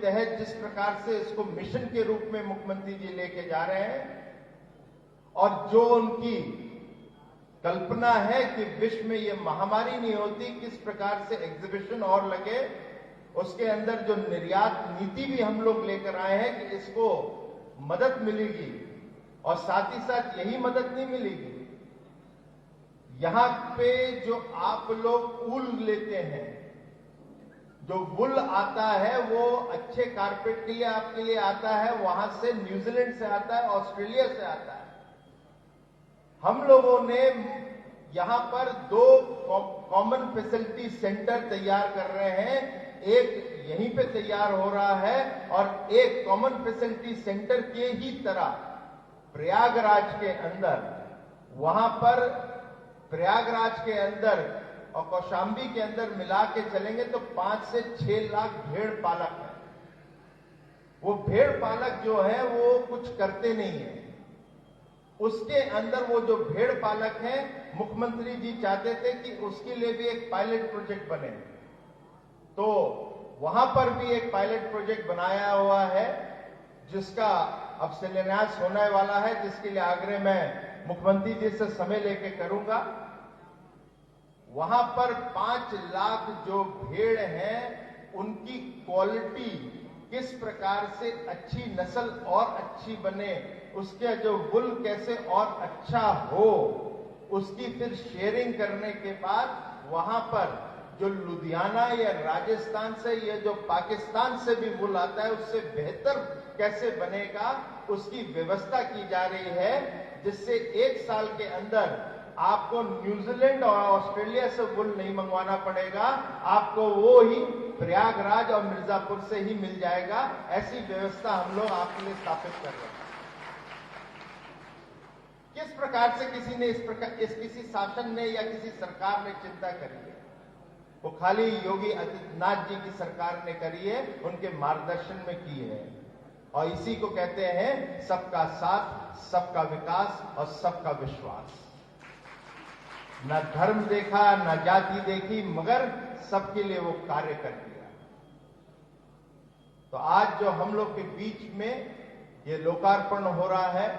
तहत जिस प्रकार से इसको मिशन के रूप में मुख्यमंत्री जी लेके जा रहे हैं और जो उनकी कल्पना है कि विश्व में ये महामारी नहीं होती, किस प्रकार से एग्जीबिशन और लगे, उसके अंदर जो निर्यात नीति भी हम लोग लेकर आए हैं कि इसको मदद मिलेगी और साथ ही साथ यही मदद नहीं मिलेगी, यहां पे जो आप लोग ऊल लेते हैं, जो वुल आता है वो अच्छे कारपेट के लिए आपके लिए आता है, वहां से न्यूजीलैंड से आता है, ऑस्ट्रेलिया से आता है। हम लोगों ने यहां पर 2 कॉमन फैसिलिटी सेंटर तैयार कर रहे हैं, एक यहीं पे तैयार हो रहा है और एक कॉमन फैसिलिटी सेंटर के ही तरह प्रयागराज के अंदर, वहां पर प्रयागराज के अंदर और कौशाम्बी के अंदर मिला के चलेंगे तो 5 से 6 लाख भेड़ पालक हैं। वो भेड़ पालक जो है वो कुछ करते नहीं है, उसके अंदर वो जो भेड़ पालक हैं, मुख्यमंत्री जी चाहते थे कि उसके लिए भी एक पायलट प्रोजेक्ट बने, तो वहां पर भी एक पायलट प्रोजेक्ट बनाया हुआ है जिसका अब शिलान्यास होने वाला है, जिसके लिए आग्रह मैं मुख्यमंत्री जी से समय लेके करूंगा। वहां पर 5 लाख जो भेड़ हैं उनकी क्वालिटी किस प्रकार से अच्छी नस्ल और अच्छी बने, उसके जो वुल कैसे और अच्छा हो, उसकी फिर शेयरिंग करने के बाद वहां पर जो लुधियाना या राजस्थान से या जो पाकिस्तान से भी वुल आता है उससे बेहतर कैसे बनेगा, उसकी व्यवस्था की जा रही है, जिससे 1 साल के अंदर आपको न्यूजीलैंड और ऑस्ट्रेलिया से वुल नहीं मंगवाना पड़ेगा, आपको वो ही प्रयागराज और मिर्जापुर से ही मिल जाएगा। ऐसी व्यवस्था हम लोग आपके लिए स्थापित कर रहे हैं। किस प्रकार से किसी शासन ने या किसी सरकार ने चिंता करी है, वो खाली योगी आदित्यनाथ जी की सरकार ने करी है, उनके मार्गदर्शन में की है, और इसी को कहते हैं सबका साथ, सबका विकास और सबका विश्वास। न धर्म देखा, न जाति देखी, मगर सबके लिए वो कार्य कर दिया। तो आज जो हम लोग के बीच में ये लोकार्पण हो रहा है,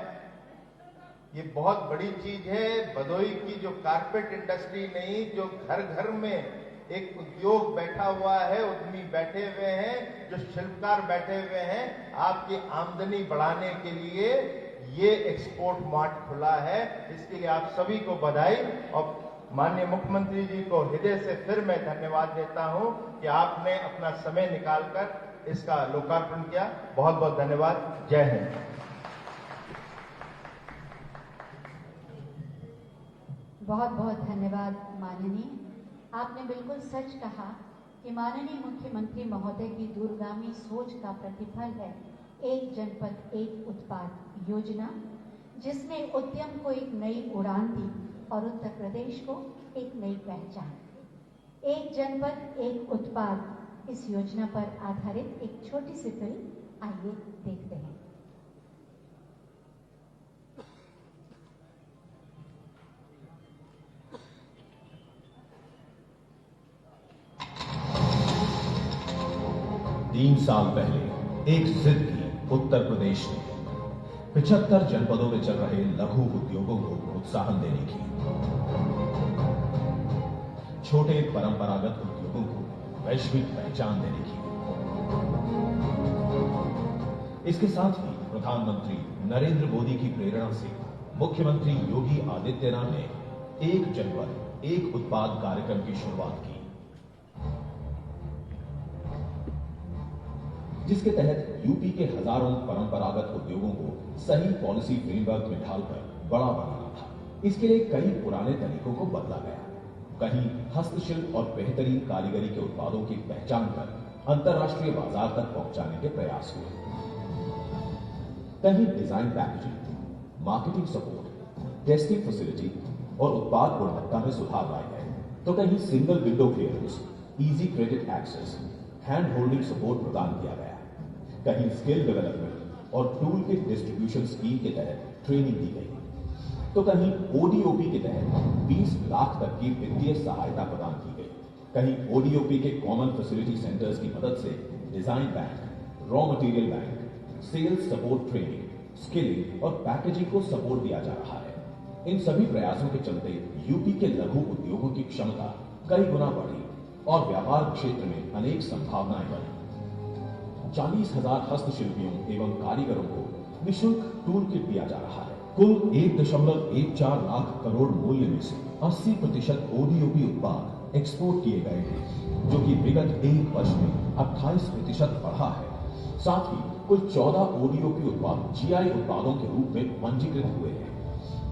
ये बहुत बड़ी चीज है। भदोही की जो कारपेट इंडस्ट्री नहीं, जो घर घर में एक उद्योग बैठा हुआ है, उद्यमी बैठे हुए हैं, जो शिल्पकार बैठे हुए हैं, आपकी आमदनी बढ़ाने के लिए ये एक्सपोर्ट मार्ट खुला है। इसके लिए आप सभी को बधाई और माननीय मुख्यमंत्री जी को हृदय से फिर मैं धन्यवाद देता हूं कि आपने अपना समय निकालकर इसका लोकार्पण किया। बहुत बहुत धन्यवाद। जय हिंद। बहुत बहुत धन्यवाद माननीय। आपने बिल्कुल सच कहा कि माननीय मुख्यमंत्री महोदय की दूरगामी सोच का प्रतिफल है एक जनपद एक उत्पाद योजना, जिसने उद्यम को एक नई उड़ान दी और उत्तर प्रदेश को एक नई पहचान। एक जनपद एक उत्पाद इस योजना पर आधारित एक छोटी सी फिल्म आइए देखते हैं। तीन साल पहले एक जिद की उत्तर प्रदेश ने 75 जनपदों में चल रहे लघु उद्योगों को प्रोत्साहन देने की, छोटे परंपरागत उद्योगों को वैश्विक पहचान देने की। इसके साथ ही प्रधानमंत्री नरेंद्र मोदी की प्रेरणा से मुख्यमंत्री योगी आदित्यनाथ ने एक जनपद एक उत्पाद कार्यक्रम की शुरुआत की, जिसके तहत यूपी के हजारों परंपरागत उद्योगों को सही पॉलिसी फ्रेमवर्क में ढालकर बड़ा बनाना था। इसके लिए कई पुराने तरीकों को बदला गया, कहीं हस्तशिल्प और बेहतरीन कारीगरी के उत्पादों की पहचान कर अंतर्राष्ट्रीय बाजार तक पहुंचाने के प्रयास हुए, कहीं design packaging, marketing support, testing facility और उत्पाद गुणवत्ता में सुधार लाए गए, तो कहीं single window clearance, easy credit access, hand holding support प्रदान किया गया, कहीं स्किल डेवलपमेंट और टूल किट डिस्ट्रीब्यूशन स्कीम के तहत ट्रेनिंग दी गई, तो कहीं ओडीओपी के तहत 20 लाख तक की वित्तीय सहायता प्रदान की गई, कहीं ओडीओपी के कॉमन फैसिलिटी सेंटर्स की मदद से design bank, raw material bank, sales support training, skilling और पैकेजिंग को सपोर्ट दिया जा रहा है। इन सभी प्रयासों के चलते यूपी के लघु उद्योगों की क्षमता कई गुना बढ़ी और व्यापार क्षेत्र में अनेक संभावनाएं बढ़ी। 40,000 हस्तशिल्पियों एवं कारीगरों को निःशुल्क टूल किट दिया जा रहा है। कुल 1.14 लाख करोड़ मूल्य में से 80% ओडीओपी उत्पाद एक्सपोर्ट किए गए हैं, जो कि विगत एक वर्ष में 28% बढ़ा है। साथ ही कुल 14 ओडीओपी उत्पाद जीआई उत्पादों के रूप में पंजीकृत हुए हैं।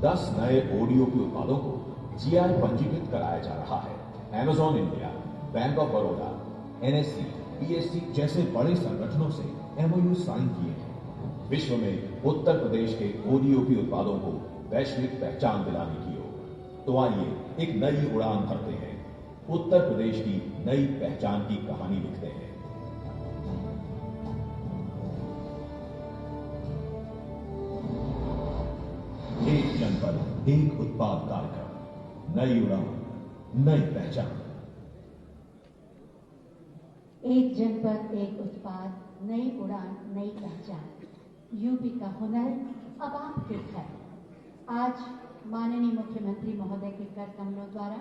10 नए ओडीओपी उत्पादों को जीआई पंजीकृत कराया जा रहा है। Amazon India, bank of Baroda, NSC, PSC जैसे बड़े संगठनों से एमओयू साइन किए हैं। विश्व में उत्तर प्रदेश के ओडीओपी उत्पादों को वैश्विक पहचान दिलाने की ओर। तो आइए एक नई उड़ान भरते हैं, उत्तर प्रदेश की नई पहचान की कहानी लिखते हैं। एक जनपद एक उत्पाद कार्यक्रम, नई उड़ान नई पहचान। एक जनपद एक उत्पाद, नई उड़ान नई पहचान। यूपी का हुनर अब आपके घर। आज माननीय मुख्यमंत्री महोदय के कर कमलों द्वारा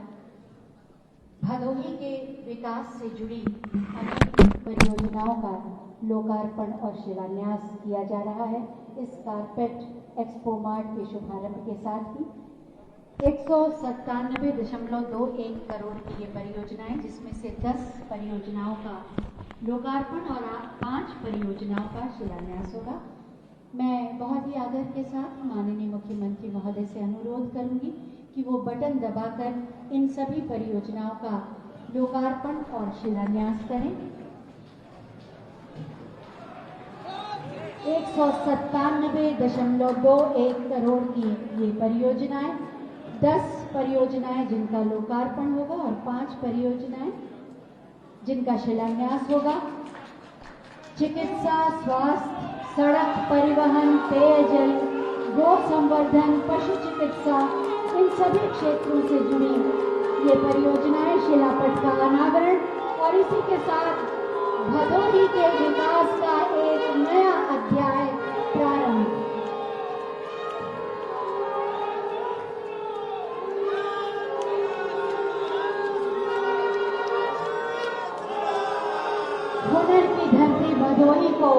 भदोही के विकास से जुड़ी अनेक परियोजनाओं का लोकार्पण और शिलान्यास किया जा रहा है। इस कारपेट एक्सपो मार्ट के शुभारंभ के साथ ही 197.21 करोड़ की ये परियोजनाएं, जिसमें से 10 परियोजनाओं का लोकार्पण और 5 परियोजनाओं का शिलान्यास होगा। मैं बहुत ही आदर के साथ माननीय मुख्यमंत्री महोदय से अनुरोध करूंगी कि वो बटन दबाकर इन सभी परियोजनाओं का लोकार्पण और शिलान्यास करें। 197.21 करोड़ की ये परियोजनाएं, 10 परियोजनाएं जिनका लोकार्पण होगा और 5 परियोजनाएं जिनका शिलान्यास होगा। चिकित्सा, स्वास्थ्य, सड़क परिवहन, पेयजल, गो संवर्धन, पशु चिकित्सा, इन सभी क्षेत्रों से जुड़ी ये परियोजनाएं, शिलापट का अनावरण और इसी के साथ भदोही के विकास का एक नया अध्याय प्रारंभ। हुनर की धरती भदोही को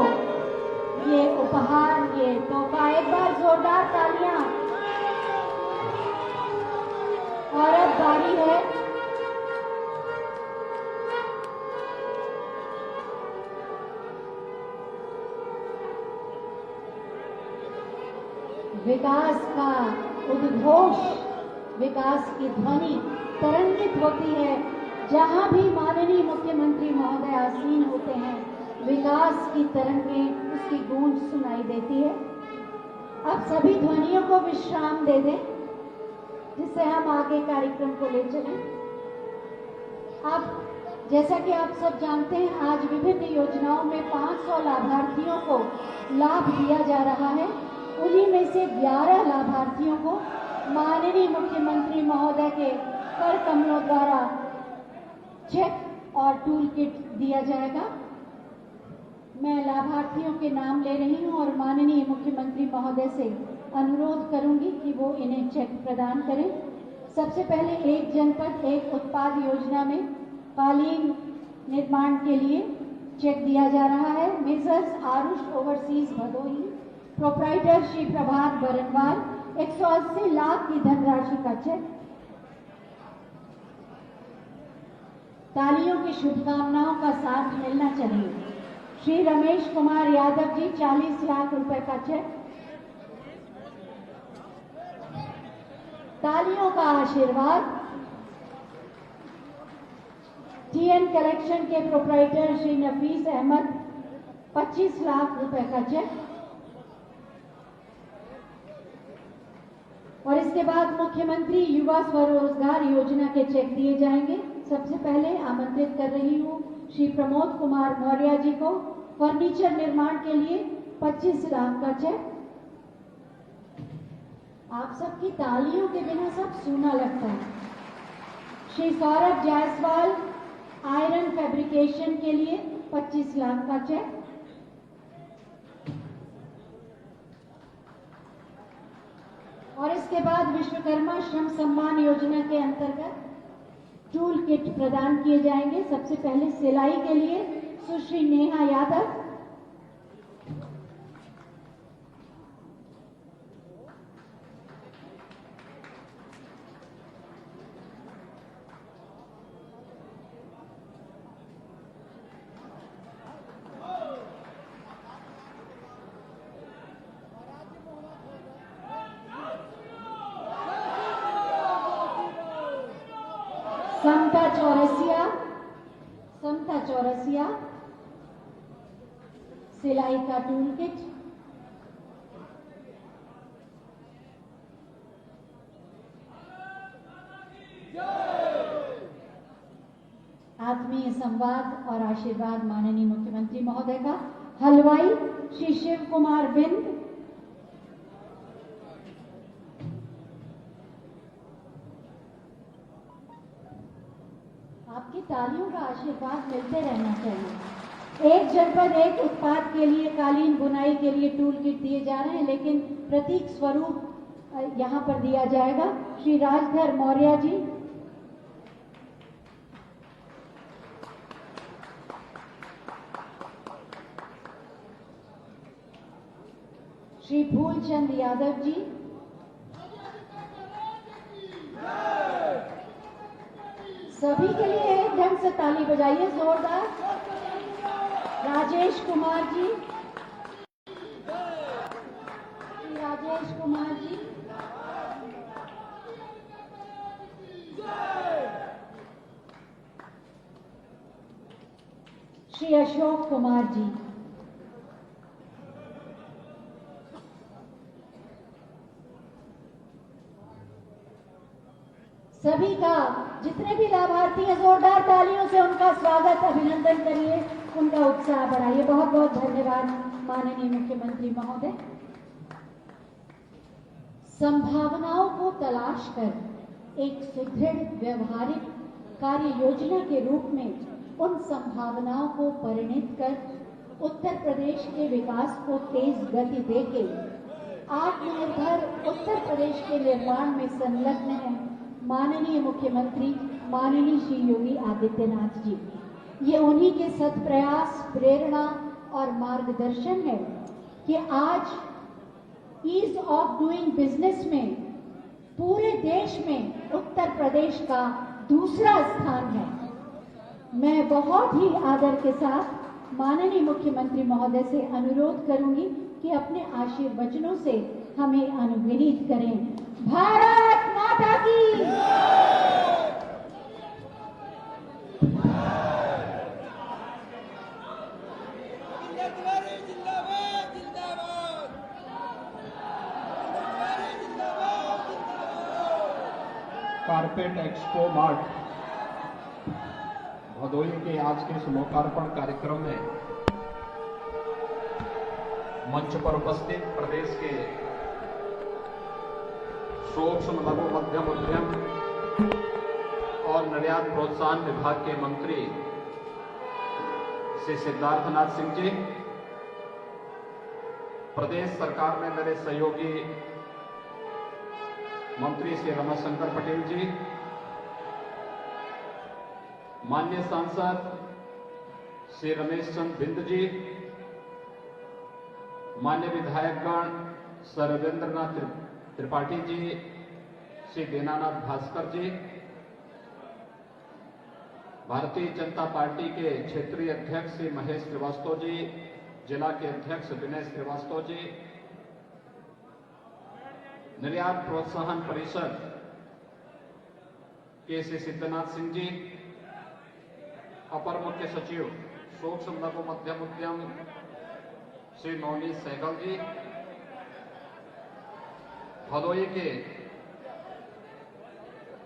ये उपहार, ये तोहफा, एक बार जोरदार तालियां। और अब बारी है विकास का उद्घोष, विकास की ध्वनि तरंगित होती है जहां भी माननीय मुख्यमंत्री महोदय आसीन होते हैं। विकास की तरंगें, उसकी गूंज सुनाई देती है। अब सभी ध्वनियों को विश्राम दे दें, जिससे हम आगे कार्यक्रम को ले चलें। अब जैसा कि आप सब जानते हैं, आज विभिन्न योजनाओं में 500 लाभार्थियों को लाभ दिया जा रहा है। उन्हीं में से 11 लाभार्थियों को माननीय मुख्यमंत्री महोदय के कर कमलों द्वारा चेक और टूल किट दिया जाएगा। मैं लाभार्थियों के नाम ले रही हूं और माननीय मुख्यमंत्री महोदय से अनुरोध करूंगी कि वो इन्हें चेक प्रदान करें। सबसे पहले एक जनपद एक उत्पाद योजना में कालीन निर्माण के लिए चेक दिया जा रहा है। Messrs Aarush overseas Bhadohi, proprietor Shri Prabhat Barnwal, 180 lakh की धनराशि का चेक। तालियों की शुभकामनाओं का साथ मिलना चाहिए। श्री रमेश कुमार यादव जी, 40 लाख रुपए का चेक। तालियों का आशीर्वाद। टीएन कलेक्शन के प्रोप्राइटर श्री नफीस अहमद, 25 लाख रुपए का चेक। और इसके बाद मुख्यमंत्री युवा स्वरोजगार योजना के चेक दिए जाएंगे। सबसे पहले आमंत्रित कर रही हूं श्री प्रमोद कुमार मौर्य जी को फर्नीचर निर्माण के लिए 25 लाख का चेक। आप सबकी तालियों के बिना सब सूना लगता है। श्री सौरभ जायसवाल आयरन फैब्रिकेशन के लिए 25 लाख का चेक। इसके बाद विश्वकर्मा श्रम सम्मान योजना के अंतर्गत टूल किट प्रदान किए जाएंगे। सबसे पहले सिलाई के लिए सुश्री नेहा यादव। समता चौरसिया सिलाई का टूल किट। आत्मीय संवाद और आशीर्वाद माननीय मुख्यमंत्री महोदय का हलवाई श्री शिव कुमार बिंद। आपकी तालियों का आशीर्वाद मिलते रहना चाहिए। एक जनपद एक उत्पाद के लिए कालीन बुनाई के लिए टूल किट दिए जा रहे हैं, लेकिन प्रतीक स्वरूप यहां पर दिया जाएगा। श्री राजधर मौर्य जी। श्री फूलचंद यादव जी। सभी के लिए एक ढंग से ताली बजाइए जोरदार। राजेश कुमार जी। राजेश कुमार जी। श्री अशोक कुमार जी। सभी का, जितने भी लाभार्थी हैं, जोरदार तालियों से उनका स्वागत, अभिनंदन करिए, उनका उत्साह बढ़ाइए। बहुत बहुत धन्यवाद माननीय मुख्यमंत्री महोदय। संभावनाओं को तलाश कर एक सुदृढ़ व्यवहारिक कार्य योजना के रूप में उन संभावनाओं को परिणित कर उत्तर प्रदेश के विकास को तेज गति देके आत्मनिर्भर उत्तर प्रदेश के निर्माण में संलग्न है माननीय मुख्यमंत्री माननीय श्री योगी आदित्यनाथ जी। ये उन्हीं के सत प्रयास, प्रेरणा और मार्गदर्शन है कि आज ईज ऑफ डूइंग बिजनेस में पूरे देश में उत्तर प्रदेश का दूसरा स्थान है। मैं बहुत ही आदर के साथ माननीय मुख्यमंत्री महोदय से अनुरोध करूंगी कि अपने आशीर्वचनों से हमें अनुग्रहित करें। भारत माता की। कारपेट एक्सपो मार्ट भदोही के आज के इस लोकार्पण कार्यक्रम में मंच पर उपस्थित प्रदेश के सूक्ष्म लघु मध्यम उद्यम और निर्यात प्रोत्साहन विभाग के मंत्री श्री सिद्धार्थनाथ सिंह जी, प्रदेश सरकार में मेरे सहयोगी मंत्री श्री रमाशंकर पटेल जी, माननीय सांसद श्री रमेश चंद्र बिंद जी, माननीय विधायकगण सर रविंद्रनाथ त्रिपाठी जी, श्री दीनानाथ भास्कर जी, भारतीय जनता पार्टी के क्षेत्रीय अध्यक्ष श्री महेश श्रीवास्तव जी, जिला के अध्यक्ष विनय श्रीवास्तव जी, निर्यात प्रोत्साहन परिषद के श्री सिद्धनाथ सिंह जी, अपर मुख्य सचिव सूक्ष्म लघु मध्यम उद्यम श्री नवनीत सहगल जी, भदोही के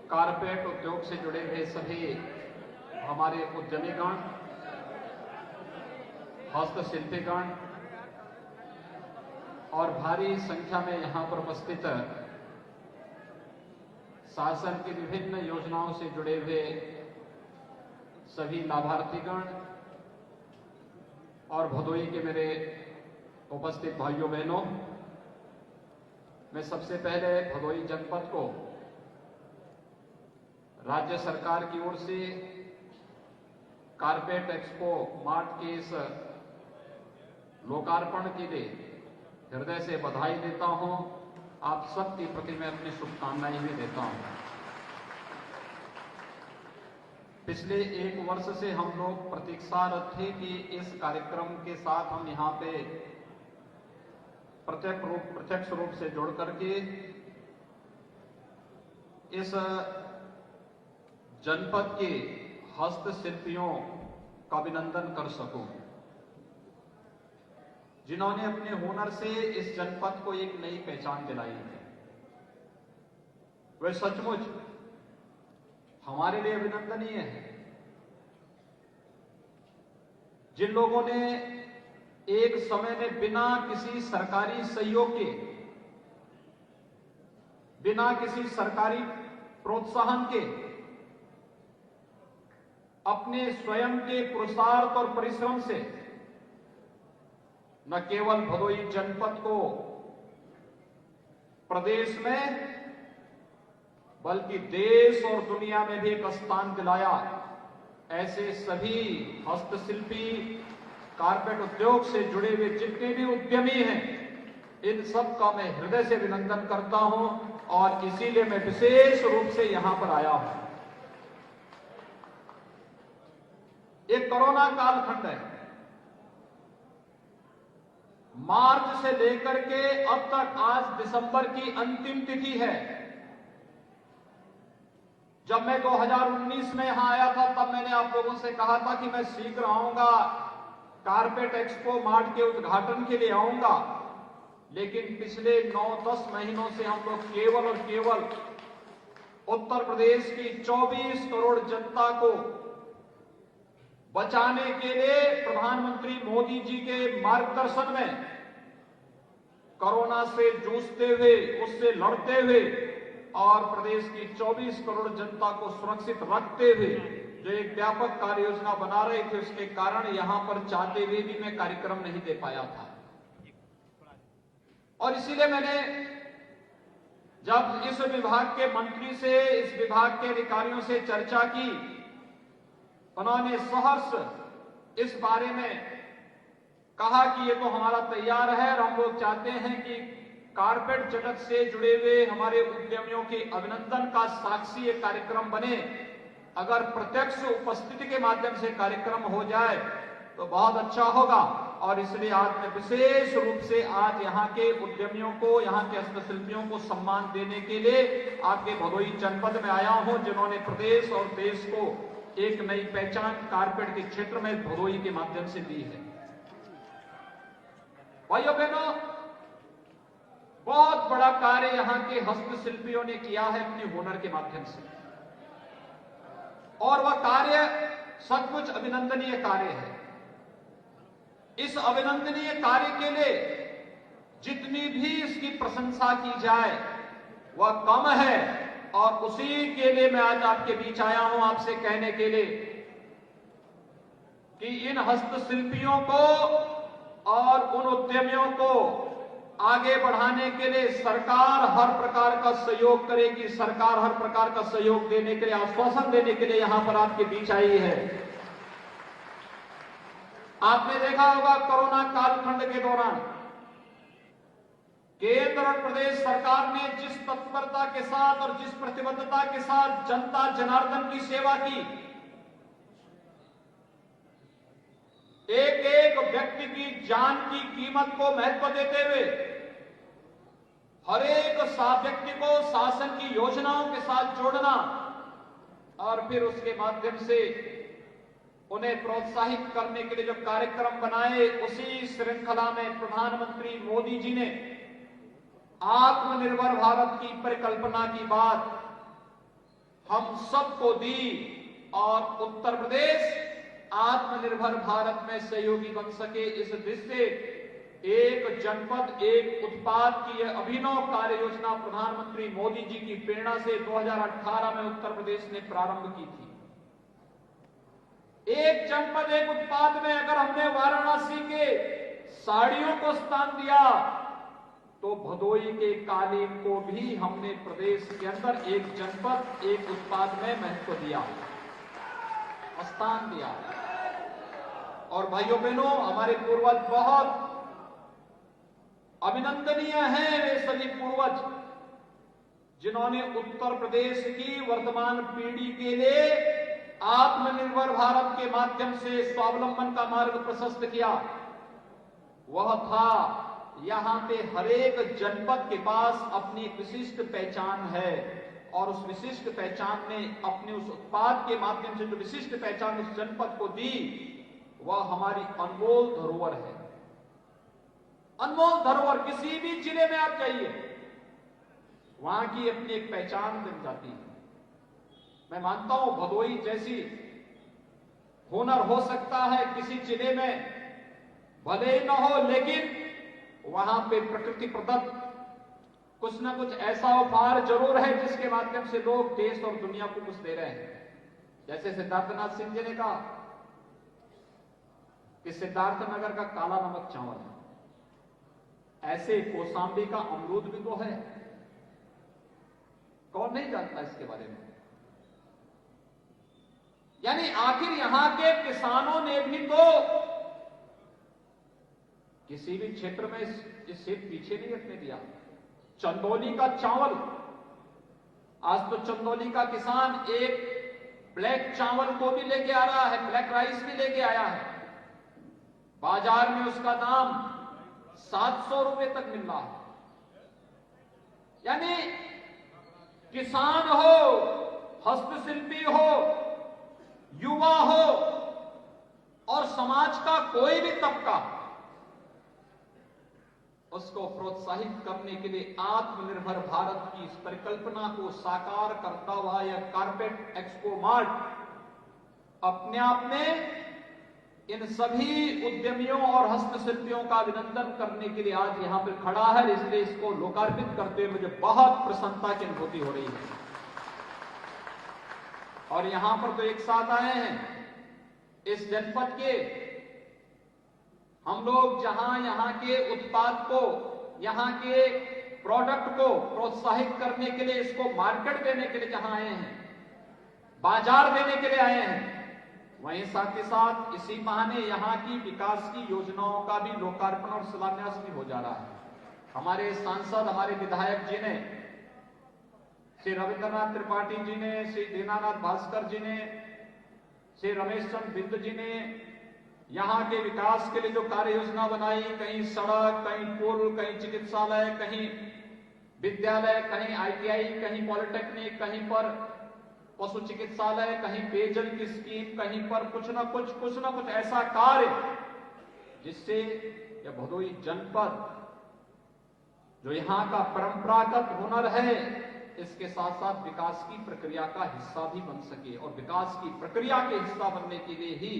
कारपेट उद्योग से जुड़े हुए सभी हमारे उद्यमीगण, हस्तशिल्पीगण और भारी संख्या में यहां पर उपस्थित शासन की विभिन्न योजनाओं से जुड़े हुए सभी लाभार्थीगण और भदोही के मेरे उपस्थित भाइयों बहनों, मैं सबसे पहले भदोही जनपद को राज्य सरकार की ओर से कारपेट एक्सपो मार्ट के इस लोकार्पण के लिए हृदय से बधाई देता हूं। आप सबके प्रति मैं अपनी शुभकामनाएं भी देता हूं। पिछले 1 वर्ष से हम लोग प्रतीक्षारत थे कि इस कार्यक्रम के साथ हम यहां पे प्रत्यक्ष रूप से जुड़ करके इस जनपद के हस्तशिल्पियों का अभिनंदन कर सकूं, जिन्होंने अपने हुनर से इस जनपद को एक नई पहचान दिलाई है। वे सचमुच हमारे लिए अभिनंदनीय है। जिन लोगों ने एक समय में बिना किसी सरकारी सहयोग के, बिना किसी सरकारी प्रोत्साहन के अपने स्वयं के पुरुषार्थ और परिश्रम से न केवल भदोही जनपद को प्रदेश में बल्कि देश और दुनिया में भी एक स्थान दिलाया, ऐसे सभी हस्तशिल्पी, कारपेट उद्योग से जुड़े हुए जितने भी उद्यमी हैं, इन सब का मैं हृदय से अभिनंदन करता हूं और इसीलिए मैं विशेष रूप से यहां पर आया हूं। एक कोरोना कालखंड है। मार्च से लेकर के अब तक आज दिसंबर की अंतिम तिथि है। जब मैं 2019 में यहां आया था तब मैंने आप लोगों से कहा था कि मैं शीघ्र आऊंगा, कारपेट एक्सपो मार्ट के उद्घाटन के लिए आऊंगा। लेकिन पिछले 9-10 महीनों से हम लोग केवल और केवल उत्तर प्रदेश की 24 करोड़ जनता को बचाने के लिए प्रधानमंत्री मोदी जी के मार्गदर्शन में कोरोना से जूझते हुए, उससे लड़ते हुए और प्रदेश की 24 करोड़ जनता को सुरक्षित रखते हुए जो एक व्यापक कार्य योजना बना रहे थे, उसके कारण यहां पर चाहते हुए भी मैं कार्यक्रम नहीं दे पाया था। और इसीलिए मैंने जब इस विभाग के मंत्री से, इस विभाग के अधिकारियों से चर्चा की, उन्होंने सहर्ष इस बारे में कहा कि ये तो हमारा तैयार है और हम लोग चाहते हैं कि कारपेट जगत से जुड़े हुए हमारे उद्यमियों के अभिनंदन का साक्षी एक कार्यक्रम बने। अगर प्रत्यक्ष उपस्थिति के माध्यम से कार्यक्रम हो जाए तो बहुत अच्छा होगा। और इसलिए आज मैं विशेष रूप से आज यहाँ के उद्यमियों को, यहाँ के हस्तशिल्पियों को सम्मान देने के लिए आपके भदोही जनपद में आया हूं, जिन्होंने प्रदेश और देश को एक नई पहचान कारपेट के क्षेत्र में भदोही के माध्यम से दी है। भाइयों बहनों, बहुत बड़ा कार्य यहां के हस्तशिल्पियों ने किया है अपने हुनर के माध्यम से, और वह कार्य सचमुच अभिनंदनीय कार्य है। इस अभिनंदनीय कार्य के लिए जितनी भी इसकी प्रशंसा की जाए वह कम है, और उसी के लिए मैं आज आपके बीच आया हूं आपसे कहने के लिए कि इन हस्तशिल्पियों को और उन उद्यमियों को आगे बढ़ाने के लिए सरकार हर प्रकार का सहयोग करेगी। सरकार हर प्रकार का सहयोग देने के लिए, आश्वासन देने के लिए यहां पर आपके बीच आई है। आपने देखा होगा कोरोना कालखंड के दौरान केंद्र और प्रदेश सरकार ने जिस तत्परता के साथ और जिस प्रतिबद्धता के साथ जनता जनार्दन की सेवा की, एक एक व्यक्ति की जान की कीमत को महत्व देते हुए हर एक व्यक्ति को शासन की योजनाओं के साथ जोड़ना और फिर उसके माध्यम से उन्हें प्रोत्साहित करने के लिए जो कार्यक्रम बनाए, उसी श्रृंखला में प्रधानमंत्री मोदी जी ने आत्मनिर्भर भारत की परिकल्पना की बात हम सबको दी और उत्तर प्रदेश आत्मनिर्भर भारत में सहयोगी बन सके, इस दृष्टि से एक जनपद एक उत्पाद की यह अभिनव कार्य योजना प्रधानमंत्री मोदी जी की प्रेरणा से 2018 में उत्तर प्रदेश ने प्रारंभ की थी। एक जनपद एक उत्पाद में अगर हमने वाराणसी के साड़ियों को स्थान दिया तो भदोई के कालीन को भी हमने प्रदेश के अंदर एक जनपद, एक उत्पाद में महत्व दिया, स्थान दिया। और भाइयों बहनों, हमारे पूर्वज बहुत अभिनंदनीय हैं, वे सभी पूर्वज जिन्होंने उत्तर प्रदेश की वर्तमान पीढ़ी के लिए आत्मनिर्भर भारत के माध्यम से स्वावलंबन का मार्ग प्रशस्त किया। वह था, यहां पे हर एक जनपद के पास अपनी एक विशिष्ट पहचान है, और उस विशिष्ट पहचान ने अपने उस उत्पाद के माध्यम से जो विशिष्ट पहचान उस जनपद को दी, वह हमारी अनमोल धरोहर है। अनमोल धरोहर, किसी भी जिले में आप जाइए, वहां की अपनी एक पहचान बन जाती है। मैं मानता हूं भदोई जैसी हुनर हो सकता है किसी जिले में भले ही न हो, लेकिन वहां पे प्रकृति प्रदत्त कुछ ना कुछ ऐसा उपहार जरूर है जिसके माध्यम से लोग देश और दुनिया को कुछ दे रहे हैं। जैसे सिद्धार्थनाथ सिंह जी ने कहा कि सिद्धार्थनगर का काला नमक चावल है, ऐसे कौशाम्बी का अमरूद भी तो है। कौन नहीं जानता इसके बारे में? यानी आखिर यहां के किसानों ने भी तो किसी भी क्षेत्र में इसे पीछे नहीं रखने दिया। चंदौली का चावल, आज तो चंदौली का किसान एक ब्लैक चावल को भी लेके आ रहा है, ब्लैक राइस भी लेके आया है। बाजार में उसका दाम 700 रुपए तक मिल रहा है। यानी किसान हो, हस्तशिल्पी हो, युवा हो और समाज का कोई भी तबका, उसको प्रोत्साहित करने के लिए आत्मनिर्भर भारत की इस परिकल्पना को साकार करता हुआ यह कारपेट एक्सपो मार्ट अपने आप में इन सभी उद्यमियों और हस्तशिल्पियों का अभिनंदन करने के लिए आज यहां पर खड़ा है। इसलिए इसको लोकार्पित करते हुए मुझे बहुत प्रसन्नता की अनुभूति हो रही है। और यहां पर तो एक साथ आए हैं इस जनपद के हम लोग, जहां यहां के उत्पाद को, यहां के प्रोडक्ट को प्रोत्साहित करने के लिए, इसको मार्केट देने के लिए जहां आए हैं, बाजार देने के लिए आए हैं, वहीं साथ ही साथ इसी बहाने यहां की विकास की योजनाओं का भी लोकार्पण और शिलान्यास भी हो जा रहा है। हमारे सांसद, हमारे विधायक जी ने, श्री रविंद्रनाथ त्रिपाठी जी ने, श्री दीनानाथ भास्कर जी ने, श्री रमेश चंद्र बिंद जी ने यहां के विकास के लिए जो कार्य योजना बनाई, कहीं सड़क, कहीं पुल, कहीं चिकित्सालय, कहीं विद्यालय, कहीं ITI, कहीं पॉलिटेक्निक, कहीं पर पशु चिकित्सालय, कहीं पेयजल की स्कीम, कहीं पर कुछ ना कुछ ऐसा कार्य जिससे यह भदोई जनपद जो यहां का परंपरागत हुनर है, इसके साथ साथ विकास की प्रक्रिया का हिस्सा भी बन सके। और विकास की प्रक्रिया के हिस्सा बनने के लिए ही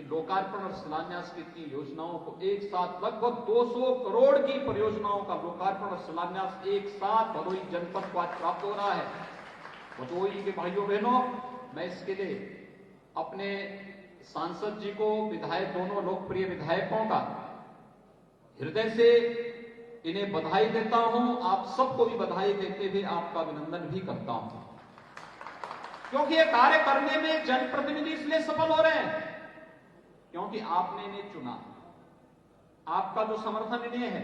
लोकार्पण और शिलान्यास की इतनी योजनाओं को एक साथ, लगभग 200 करोड़ की परियोजनाओं का लोकार्पण और शिलान्यास एक साथ भदोई जनपद को आज प्राप्त हो रहा है। भदोई के भाइयों बहनों, मैं इसके लिए अपने सांसद जी को, विधायक, दोनों लोकप्रिय विधायकों का हृदय से इन्हें बधाई देता हूं। आप सबको भी बधाई देते हुए आपका अभिनंदन भी करता हूं, क्योंकि ये कार्य करने में जनप्रतिनिधि इसलिए सफल हो रहे हैं क्योंकि आपने इन्हें चुना, आपका जो समर्थन इन्हें है,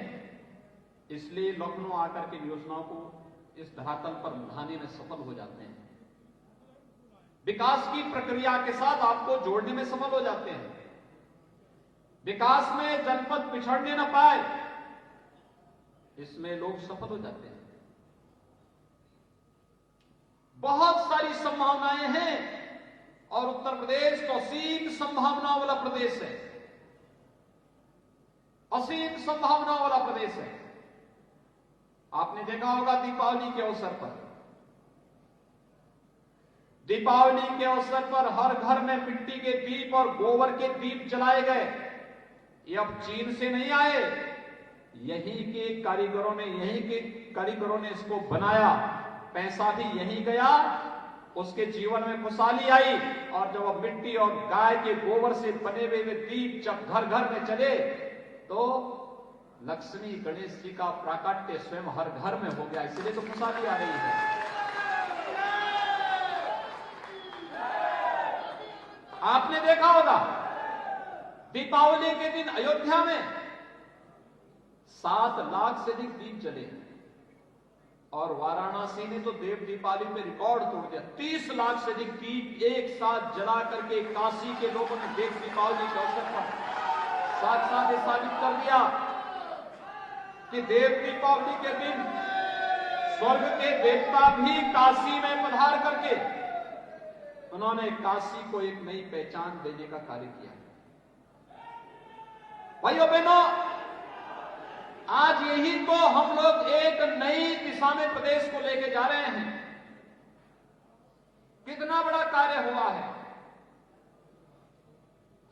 इसलिए लखनऊ आकर के योजनाओं को इस धरातल पर बढ़ाने में सफल हो जाते हैं, विकास की प्रक्रिया के साथ आपको जोड़ने में सफल हो जाते हैं, विकास में जनपद पिछड़ने न पाए, इसमें लोग सफल हो जाते हैं। बहुत सारी संभावनाएं हैं और उत्तर प्रदेश तो असीम संभावनाओं वाला प्रदेश है, असीम संभावनाओं वाला प्रदेश है। आपने देखा होगा दीपावली के अवसर पर, दीपावली के अवसर पर हर घर में मिट्टी के दीप और गोबर के दीप जलाए गए। ये अब चीन से नहीं आए, यहीं के कारीगरों ने इसको बनाया, पैसा भी यहीं गया, उसके जीवन में खुशहाली आई। और जब अब मिट्टी और गाय के गोबर से बने हुए दीप जब घर घर में चले तो लक्ष्मी गणेश जी का प्राकट्य स्वयं हर घर में हो गया, इसलिए तो खुशहाली आ रही है। आपने देखा होगा दीपावली के दिन अयोध्या में 7 लाख से अधिक दीप जले और वाराणसी ने तो देव दीपावली पे रिकॉर्ड तोड़ दिया। 30 लाख से अधिक दीप एक साथ जला करके काशी के लोगों ने देव दीपावली के अवसर पर साथ साथ ये साबित कर दिया कि देव दीपावली के दिन स्वर्ग के देवता भी काशी में पधार करके उन्होंने काशी को एक नई पहचान देने का कार्य किया। भाइयों बहनों, आज यही तो हम लोग एक नई दिशा में प्रदेश को लेके जा रहे हैं। कितना बड़ा कार्य हुआ है।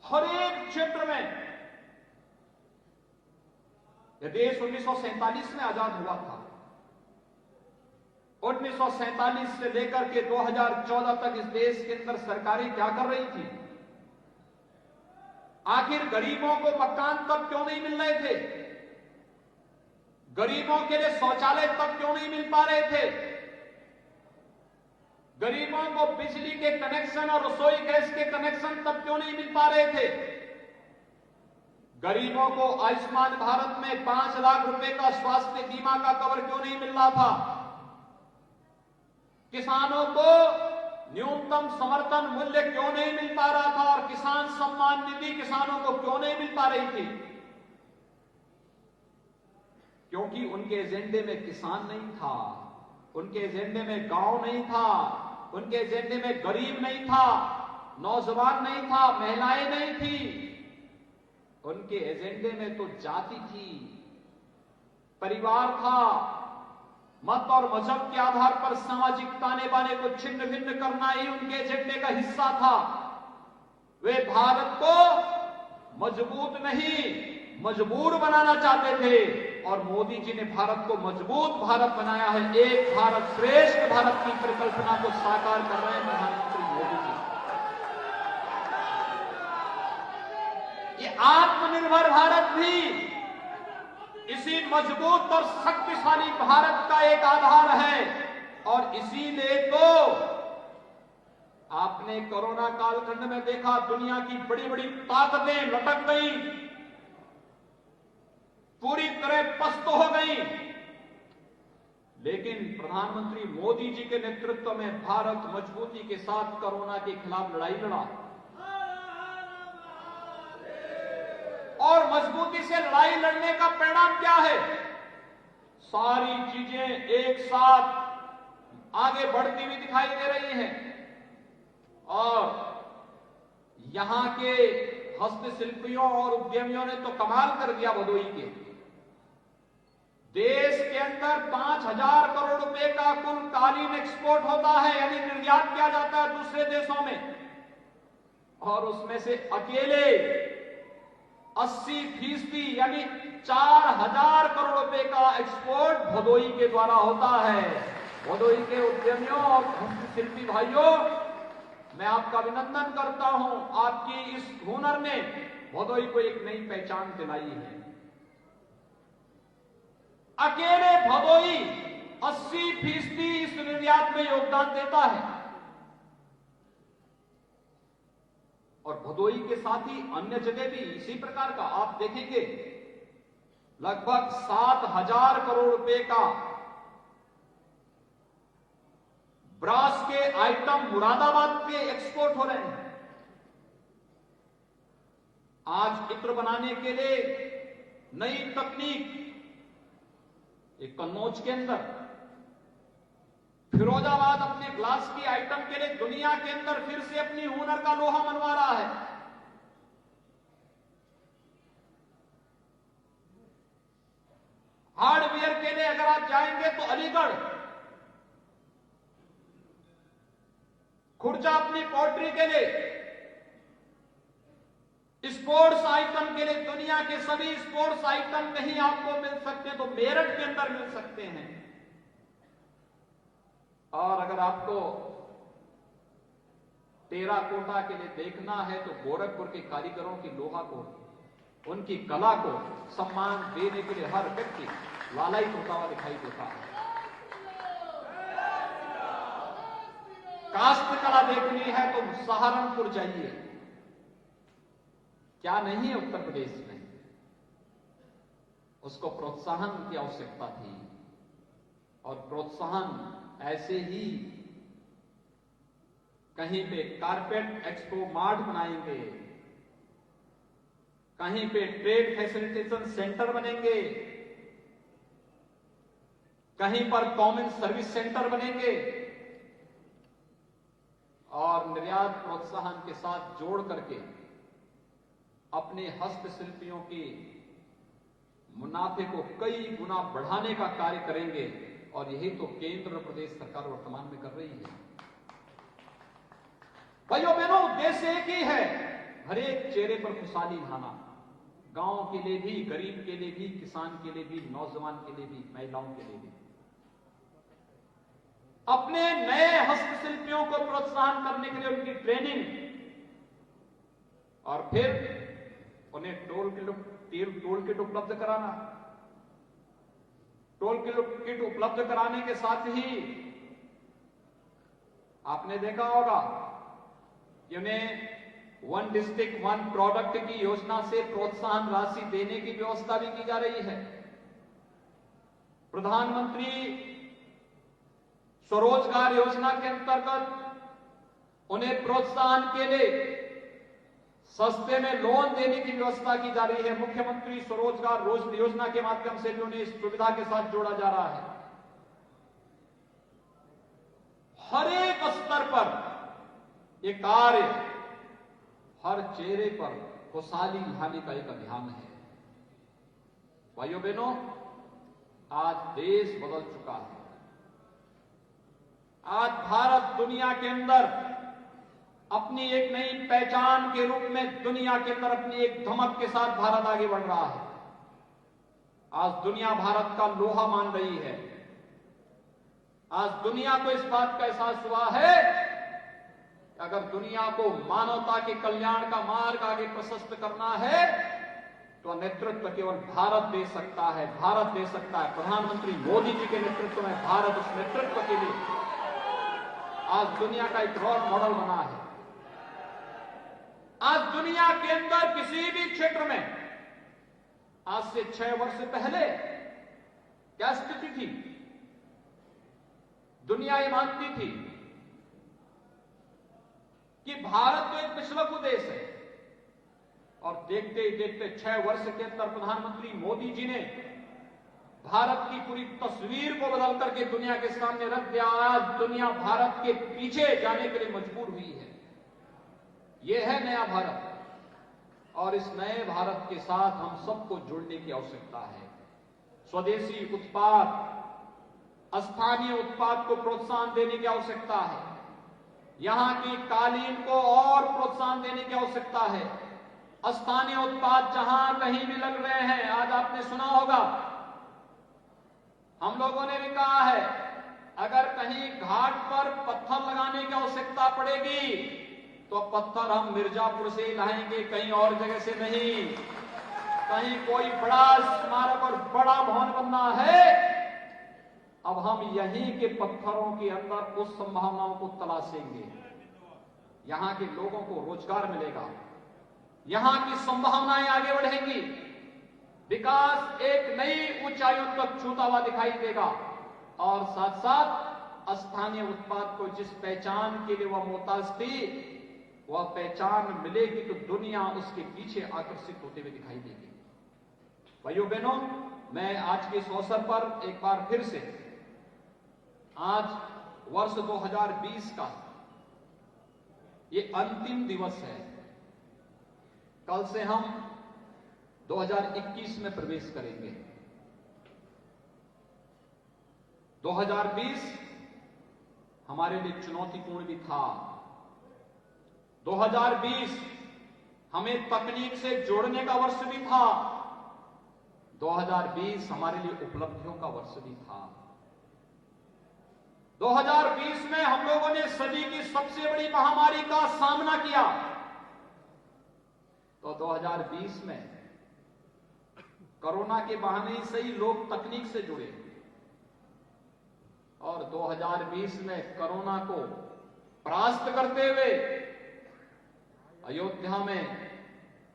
हर एक क्षेत्र में यह देश 1947 में आजाद हुआ था। 1947 से लेकर के 2014 तक इस देश के अंदर सरकारें क्या कर रही थी? आखिर गरीबों को मकान तब क्यों नहीं मिल रहे थे? गरीबों के लिए शौचालय तब क्यों नहीं मिल पा रहे थे? गरीबों को बिजली के कनेक्शन और रसोई गैस के कनेक्शन तब क्यों नहीं मिल पा रहे थे? गरीबों को आयुष्मान भारत में 5 लाख रुपए का स्वास्थ्य बीमा का कवर क्यों नहीं मिल रहा था? किसानों को न्यूनतम समर्थन मूल्य क्यों नहीं मिल पा रहा था? और किसान सम्मान निधि किसानों को क्यों नहीं मिल पा रही थी? क्योंकि उनके एजेंडे में किसान नहीं था, उनके एजेंडे में गांव नहीं था, उनके एजेंडे में गरीब नहीं था, नौजवान नहीं था, महिलाएं नहीं थी। उनके एजेंडे में तो जाति थी, परिवार था, मत और मजहब के आधार पर सामाजिक ताने बाने को छिन्न भिन्न करना ही उनके एजेंडे का हिस्सा था। वे भारत को मजबूत नहीं मजबूर बनाना चाहते थे और मोदी जी ने भारत को मजबूत भारत बनाया है। एक भारत श्रेष्ठ भारत की परिकल्पना को साकार कर रहे हैं प्रधानमंत्री मोदी जी। ये आत्मनिर्भर भारत भी इसी मजबूत और शक्तिशाली भारत का एक आधार है। और इसीलिए तो आपने कोरोना कालखंड में देखा दुनिया की बड़ी बड़ी ताकतें लटक गई, पूरी तरह पस्त हो गई, लेकिन प्रधानमंत्री मोदी जी के नेतृत्व में भारत मजबूती के साथ कोरोना के खिलाफ लड़ाई लड़ा और मजबूती से लड़ाई लड़ने का परिणाम क्या है? सारी चीजें एक साथ आगे बढ़ती हुई दिखाई दे रही हैं और यहां के हस्तशिल्पियों और उद्यमियों ने तो कमाल कर दिया। भदोही के देश के अंदर 5,000 करोड़ रुपए का कुल कालीन एक्सपोर्ट होता है, यानी निर्यात किया जाता है दूसरे देशों में, और उसमें से अकेले 80% यानी 4,000 करोड़ रुपए का एक्सपोर्ट भदोही के द्वारा होता है। भदोही के उद्यमियों और हस्तशिल्पी भाइयों, मैं आपका अभिनंदन करता हूं। आपकी इस हुनर ने भदोही को एक नई पहचान दिलाई है। अकेले भदोही 80% इस निर्यात में योगदान देता है और भदोही के साथ ही अन्य जगह भी इसी प्रकार का आप देखेंगे लगभग 7,000 करोड़ रुपए का ब्रास के आइटम मुरादाबाद के एक्सपोर्ट हो रहे हैं। आज इत्र बनाने के लिए नई तकनीक एक कन्नौज के अंदर, फिरोजाबाद अपने ग्लास की आइटम के लिए दुनिया के अंदर फिर से अपनी हुनर का लोहा मनवा रहा है। हार्डवेयर के लिए अगर आप जाएंगे तो अलीगढ़, खुर्जा अपनी पोल्ट्री के लिए, स्पोर्ट्स आइटम के लिए दुनिया के सभी स्पोर्ट्स आइटम कहीं आपको मिल सकते हैं तो मेरठ के अंदर मिल सकते हैं। और अगर आपको टेराकोटा के लिए देखना है तो गोरखपुर के कारीगरों की लोहा को उनकी कला को सम्मान देने के लिए हर व्यक्ति लालायित होता हुआ दिखाई देता है। काष्ठ कला देखनी है तो सहारनपुर जाइए, क्या नहीं है उत्तर प्रदेश में। उसको प्रोत्साहन की आवश्यकता थी और प्रोत्साहन ऐसे ही कहीं पे कारपेट एक्सपो मार्ट बनाएंगे, कहीं पे ट्रेड फैसिलिटेशन सेंटर बनेंगे, कहीं पर कॉमन सर्विस सेंटर बनेंगे और निर्यात प्रोत्साहन के साथ जोड़ करके अपने हस्तशिल्पियों के मुनाफे को कई गुना बढ़ाने का कार्य करेंगे। और यही तो केंद्र और प्रदेश सरकार वर्तमान में कर रही है। भाइयों बहनों, उद्देश्य एक ही है, हर एक चेहरे पर खुशहाली लाना, गांव के लिए भी, गरीब के लिए भी, किसान के लिए भी, नौजवान के लिए भी, महिलाओं के लिए भी। अपने नए हस्तशिल्पियों को प्रोत्साहन करने के लिए उनकी ट्रेनिंग और फिर उन्हें टोल किट उपलब्ध कराना। टोल किट उपलब्ध कराने के साथ ही आपने देखा होगा कि उन्हें वन डिस्ट्रिक्ट वन प्रोडक्ट की योजना से प्रोत्साहन राशि देने की व्यवस्था भी की जा रही है। प्रधानमंत्री स्वरोजगार योजना के अंतर्गत उन्हें प्रोत्साहन के लिए सस्ते में लोन देने की व्यवस्था की जा रही है। मुख्यमंत्री स्वरोजगार योजना के माध्यम से भी उन्हें इस सुविधा के साथ जोड़ा जा रहा है। हर एक स्तर पर ये कार्य हर चेहरे पर खुशहाली लाने का एक अभियान है। भाइयों बहनों, आज देश बदल चुका है। आज भारत दुनिया के अंदर अपनी एक नई पहचान के रूप में दुनिया के अंदर अपनी एक धमक के साथ भारत आगे बढ़ रहा है। आज दुनिया भारत का लोहा मान रही है। आज दुनिया को इस बात का एहसास हुआ है कि अगर दुनिया को मानवता के कल्याण का मार्ग आगे प्रशस्त करना है तो नेतृत्व केवल भारत दे सकता है, भारत दे सकता है। प्रधानमंत्री मोदी जी के नेतृत्व में भारत उस नेतृत्व के लिए आज दुनिया का एक रोल मॉडल बना है। आज दुनिया के अंदर किसी भी क्षेत्र में आज से 6 वर्ष पहले क्या स्थिति थी? दुनिया ये मानती थी कि भारत तो एक पिछड़ा देश है और देखते ही देखते 6 वर्ष के अंदर प्रधानमंत्री मोदी जी ने भारत की पूरी तस्वीर को बदल करके दुनिया के सामने रख दिया। आज दुनिया भारत के पीछे जाने के लिए मजबूर हुई है। यह है नया भारत और इस नए भारत के साथ हम सबको जुड़ने की आवश्यकता है। स्वदेशी उत्पाद, स्थानीय उत्पाद को प्रोत्साहन देने की आवश्यकता है। यहां की कालीन को और प्रोत्साहन देने की आवश्यकता है। स्थानीय उत्पाद जहां कहीं भी लग रहे हैं, आज आपने सुना होगा, हम लोगों ने भी कहा है, अगर कहीं घाट पर पत्थर लगाने की आवश्यकता पड़ेगी तो पत्थर हम मिर्जापुर से ही लाएंगे, कहीं और जगह से नहीं। कहीं कोई बड़ा स्मारक और बड़ा भवन बनना है, अब हम यहीं के पत्थरों के अंदर उस संभावनाओं को तलाशेंगे। यहां के लोगों को रोजगार मिलेगा, यहां की संभावनाएं आगे बढ़ेंगी, विकास एक नई ऊंचाइयों तक छूता हुआ दिखाई देगा और साथ साथ स्थानीय उत्पाद को जिस पहचान के लिए वह मोहताज थी, वह पहचान मिलेगी तो दुनिया उसके पीछे आकर्षित होते हुए दिखाई देगी। भाइयों बहनों, मैं आज के इस अवसर पर एक बार फिर से आज वर्ष 2020 का ये अंतिम दिवस है। कल से हम 2021 में प्रवेश करेंगे। 2020 हमारे लिए चुनौतीपूर्ण भी था। 2020 हमें तकनीक से जोड़ने का वर्ष भी था। 2020 हमारे लिए उपलब्धियों का वर्ष भी था। 2020 में हम लोगों ने सदी की सबसे बड़ी महामारी का सामना किया। तो 2020 में कोरोना के बहाने ही सही लोग तकनीक से जुड़े और 2020 में कोरोना को परास्त करते हुए अयोध्या में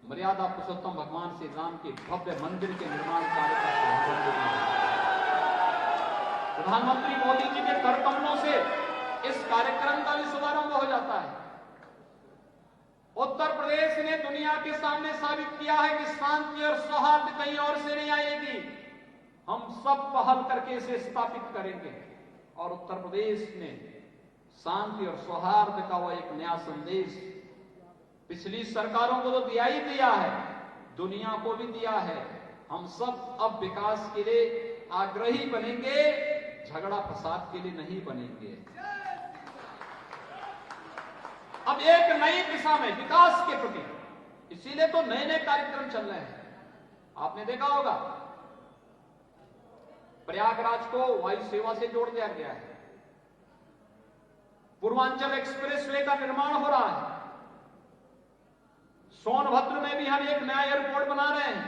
मर्यादा पुरुषोत्तम भगवान श्री राम के भव्य मंदिर के निर्माण कार्य का शुभारंभ किया। प्रधानमंत्री मोदी जी के कर कमलों से इस कार्यक्रम का भी शुभारंभ हो जाता है। उत्तर प्रदेश ने दुनिया के सामने साबित किया है कि शांति और सौहार्द कहीं और से नहीं आएगी, हम सब पहल करके इसे स्थापित करेंगे। और उत्तर प्रदेश ने शांति और सौहार्द का वो एक नया संदेश पिछली सरकारों को तो दिया ही दिया है, दुनिया को भी दिया है। हम सब अब विकास के लिए आग्रही बनेंगे, झगड़ा फसाद के लिए नहीं बनेंगे। अब एक नई दिशा में विकास के प्रति, इसीलिए तो नए नए कार्यक्रम चल रहे हैं। आपने देखा होगा प्रयागराज को वायु सेवा से जोड़ दिया गया है, पूर्वांचल एक्सप्रेसवे का निर्माण हो रहा है, सोनभद्र में भी हम एक नया एयरपोर्ट बना रहे हैं,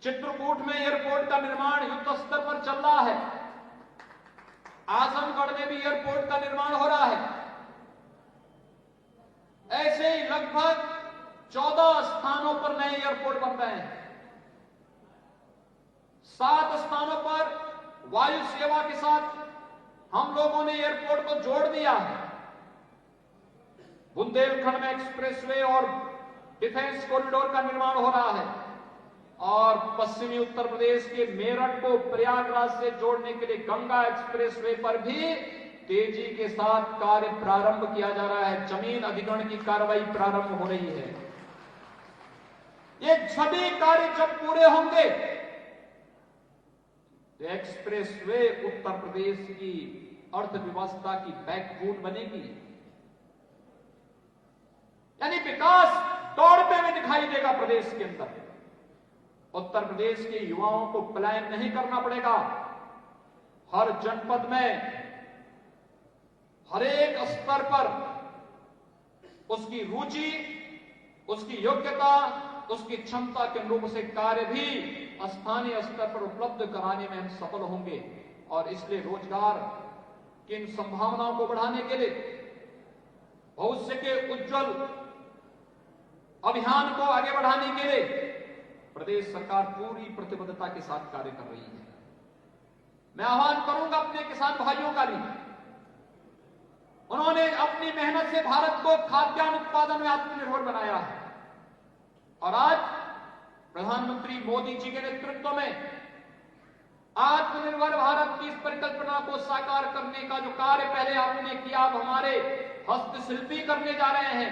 चित्रकूट में एयरपोर्ट का निर्माण युद्ध स्तर पर चल रहा है, आजमगढ़ में भी एयरपोर्ट का निर्माण हो रहा है। ऐसे ही लगभग 14 स्थानों पर नए एयरपोर्ट बन रहे हैं। 7 स्थानों पर वायु सेवा के साथ हम लोगों ने एयरपोर्ट को जोड़ दिया है। बुंदेलखंड में एक्सप्रेसवे और डिफेंस कॉरिडोर का निर्माण हो रहा है और पश्चिमी उत्तर प्रदेश के मेरठ को प्रयागराज से जोड़ने के लिए गंगा एक्सप्रेसवे पर भी तेजी के साथ कार्य प्रारंभ किया जा रहा है। जमीन अधिग्रहण की कार्रवाई प्रारंभ हो रही है। ये सभी कार्य जब पूरे होंगे तो एक्सप्रेसवे उत्तर प्रदेश की अर्थव्यवस्था की बैकबोन बनेगी। यानी विकास दौड़ते हुए दिखाई देगा प्रदेश के अंदर। उत्तर प्रदेश के युवाओं को पलायन नहीं करना पड़ेगा। हर जनपद में हर एक स्तर पर उसकी रुचि, उसकी योग्यता, उसकी क्षमता के अनुरूप से कार्य भी स्थानीय स्तर पर उपलब्ध कराने में हम सफल होंगे। और इसलिए रोजगार की इन संभावनाओं को बढ़ाने के लिए भविष्य के उज्जवल अभियान को आगे बढ़ाने के लिए प्रदेश सरकार पूरी प्रतिबद्धता के साथ कार्य कर रही है। मैं आह्वान करूंगा अपने किसान भाइयों का भी, उन्होंने अपनी मेहनत से भारत को खाद्यान्न उत्पादन में आत्मनिर्भर बनाया है और आज प्रधानमंत्री मोदी जी के नेतृत्व में आत्मनिर्भर भारत की इस परिकल्पना को साकार करने का जो कार्य पहले आपने किया, अब हमारे हस्तशिल्पी करने जा रहे हैं।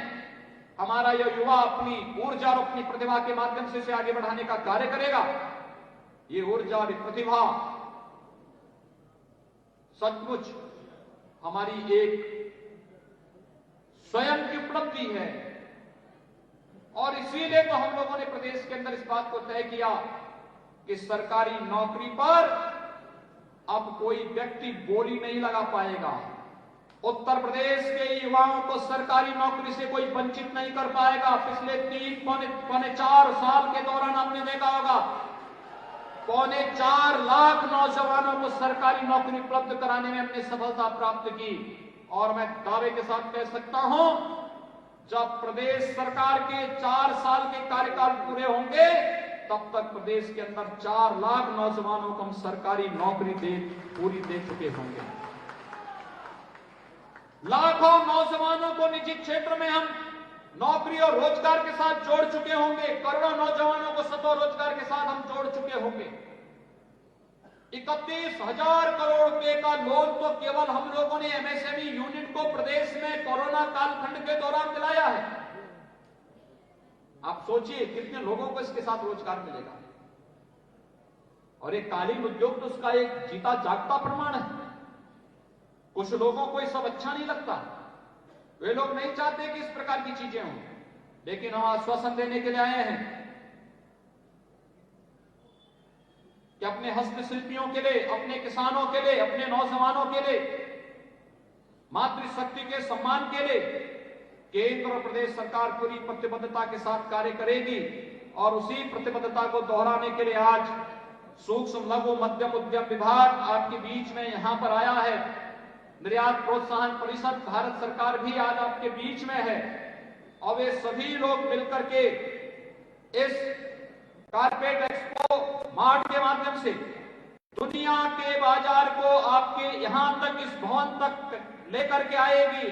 हमारा यह युवा अपनी ऊर्जा और अपनी प्रतिभा के माध्यम से इसे आगे बढ़ाने का कार्य करेगा। ये ऊर्जा और प्रतिभा सचमुच हमारी एक स्वयं की उपलब्धि है और इसीलिए तो हम लोगों ने प्रदेश के अंदर इस बात को तय किया कि सरकारी नौकरी पर अब कोई व्यक्ति बोली नहीं लगा पाएगा। उत्तर प्रदेश के युवाओं को सरकारी नौकरी से कोई वंचित नहीं कर पाएगा। पिछले 3-4 साल के दौरान आपने देखा होगा 4.25 लाख नौजवानों को सरकारी नौकरी उपलब्ध कराने में हमने सफलता प्राप्त की। और मैं दावे के साथ कह सकता हूं, जब प्रदेश सरकार के 4 साल के कार्यकाल पूरे होंगे तब तक प्रदेश के अंदर 4 लाख नौजवानों को हम सरकारी नौकरी पूरी दे चुके होंगे। लाखों नौजवानों को निजी क्षेत्र में हम नौकरी और रोजगार के साथ जोड़ चुके होंगे। करोड़ों नौजवानों को स्वरोजगार के साथ हम जोड़ चुके होंगे। 31,000 करोड़ रुपए का लोन तो केवल हम लोगों ने एमएसएमई यूनिट को प्रदेश में कोरोना कालखंड के दौरान दिलाया है। आप सोचिए कितने लोगों को इसके साथ रोजगार मिलेगा। और एक कालीन उद्योग तो उसका एक जीता जागता प्रमाण है। कुछ लोगों को ये सब अच्छा नहीं लगता, वे लोग नहीं चाहते कि इस प्रकार की चीजें हों, लेकिन हम आश्वासन देने के लिए आए हैं कि अपने हस्तशिल्पियों के लिए, अपने किसानों के लिए, अपने नौजवानों के लिए, मातृशक्ति के सम्मान के लिए केंद्र और प्रदेश सरकार पूरी प्रतिबद्धता के साथ कार्य करेगी और उसी प्रतिबद्धता को दोहराने के लिए आज सूक्ष्म लघु मध्यम उद्यम विभाग आपके बीच में यहां पर आया है। निर्यात प्रोत्साहन परिषद भारत सरकार भी आज आपके बीच में है और वे सभी लोग मिलकर के इस कारपेट एक्सपो मार्ट के माध्यम से दुनिया के बाजार को आपके यहां तक, इस भवन तक लेकर के आएगी।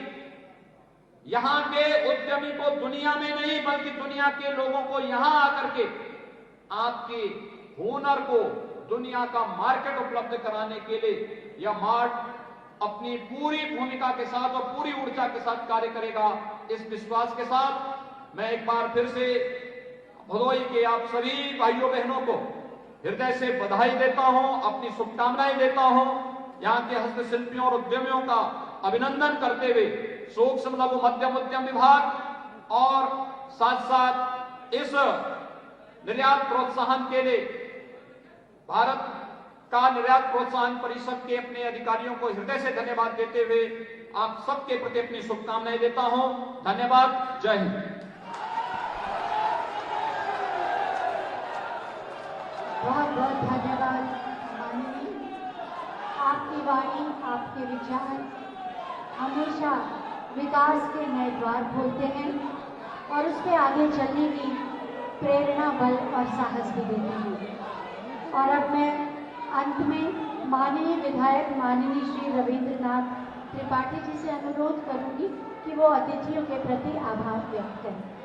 यहां के उद्यमी को दुनिया में नहीं बल्कि दुनिया के लोगों को यहां आकर के आपके हुनर को दुनिया का मार्केट उपलब्ध कराने के लिए यह मार्ट अपनी पूरी भूमिका के साथ और पूरी ऊर्जा के साथ कार्य करेगा। इस विश्वास के साथ मैं एक बार फिर से भदोही के आप सभी भाइयों बहनों को हृदय से बधाई देता हूं, अपनी शुभकामनाएं देता हूं। यहां के हस्तशिल्पियों और उद्यमियों का अभिनंदन करते हुए सूक्ष्म लघु मध्यम उद्यम विभाग और साथ साथ इस निर्यात प्रोत्साहन के लिए भारत का निर्यात प्रोत्साहन परिषद के अपने अधिकारियों को हृदय से धन्यवाद देते हुए आप सबके प्रति अपनी शुभकामनाएं देता हूं। धन्यवाद। जय हिंद। बहुत बहुत धन्यवाद माननीय। आपकी वाणी, आपके विचार हमेशा विकास के नए द्वार खोलते हैं और उस पर आगे चलने की प्रेरणा, बल और साहस भी देते हैं। और अब मैं अंत में माननीय विधायक माननीय श्री रविंद्रनाथ त्रिपाठी जी से अनुरोध करूंगी कि वो अतिथियों के प्रति आभार व्यक्त करें।